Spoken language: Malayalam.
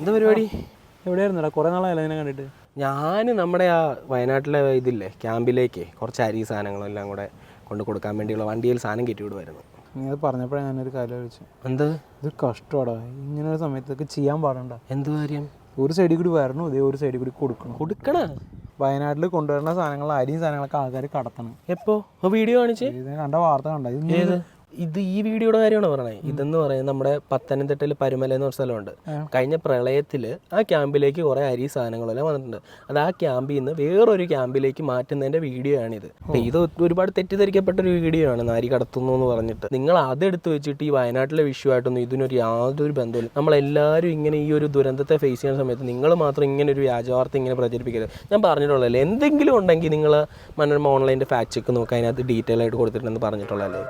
എന്താ പരിപാടി? എവിടെയായിരുന്നടാ? കുറേ നാളായല്ലോ ഇതിനെ കണ്ടിട്ട്. ഞാൻ നമ്മുടെ ആ വയനാട്ടിലെ ഇതില്ലേ ക്യാമ്പിലേക്ക് കുറച്ച് അരി സാധനങ്ങളെല്ലാം കൂടെ കൊണ്ട് കൊടുക്കാൻ വേണ്ടിയുള്ള വണ്ടിയിൽ സാധനം കയറ്റി വിടുമായിരുന്നു. നീ അത് പറഞ്ഞപ്പോഴാണ് ഞാനൊരു കാര്യം ചോദിച്ചു. എന്ത്? ഇത് കഷ്ടമാടാ, ഇങ്ങനെ ഒരു സമയത്തൊക്കെ ചെയ്യാൻ പാടണ്ട. എന്ത് കാര്യം? ഒരു സൈഡിൽ കൂടി വരണം, ഇതേ ഒരു സൈഡിൽ കൂടി കൊടുക്കണ. വയനാട്ടിൽ കൊണ്ടുവരുന്ന സാധനങ്ങൾ, അരിയും സാധനങ്ങളൊക്കെ ആൾക്കാർ കടത്തണം. എപ്പോ വീഡിയോ കാണിച്ച് ഇത് കണ്ട വാർത്ത കണ്ട? ഇത് ഈ വീഡിയോയുടെ കാര്യമാണ് പറയണേ. ഇതെന്ന് പറയുന്നത് നമ്മുടെ പത്തനംതിട്ടയിൽ പരുമല എന്ന് പറഞ്ഞ സ്ഥലമുണ്ട്. കഴിഞ്ഞ പ്രളയത്തിൽ ആ ക്യാമ്പിലേക്ക് കുറേ അരി സാധനങ്ങളെല്ലാം വന്നിട്ടുണ്ട്. അത് ആ ക്യാമ്പിൽ നിന്ന് വേറൊരു ക്യാമ്പിലേക്ക് മാറ്റുന്നതിൻ്റെ വീഡിയോ ആണിത്. ഇത് ഒരുപാട് തെറ്റിദ്ധരിക്കപ്പെട്ടൊരു വീഡിയോ ആണ്, നാരി കടത്തുന്നു എന്ന് പറഞ്ഞിട്ട്. നിങ്ങൾ അതെടുത്ത് വെച്ചിട്ട് ഈ വയനാട്ടിലെ വിഷയമായിട്ടൊന്നും ഇതിനൊരു യാതൊരു ബന്ധമില്ല. നമ്മളെല്ലാവരും ഇങ്ങനെ ഈ ഒരു ദുരന്തത്തെ ഫേസ് ചെയ്യുന്ന സമയത്ത് നിങ്ങൾ മാത്രം ഇങ്ങനെ ഒരു വ്യാജവാർത്ത ഇങ്ങനെ പ്രചരിപ്പിക്കരുത്. ഞാൻ പറഞ്ഞിട്ടുള്ളതല്ലേ, എന്തെങ്കിലും ഉണ്ടെങ്കിൽ നിങ്ങൾ മനോരമ ഓൺലൈൻ്റെ ഫാക്ട് ചെക്ക് നോക്കുക, അതിനകത്ത് ഡീറ്റെയിൽ ആയിട്ട് കൊടുത്തിട്ടുണ്ടെന്ന് പറഞ്ഞിട്ടുള്ളതല്ലേ.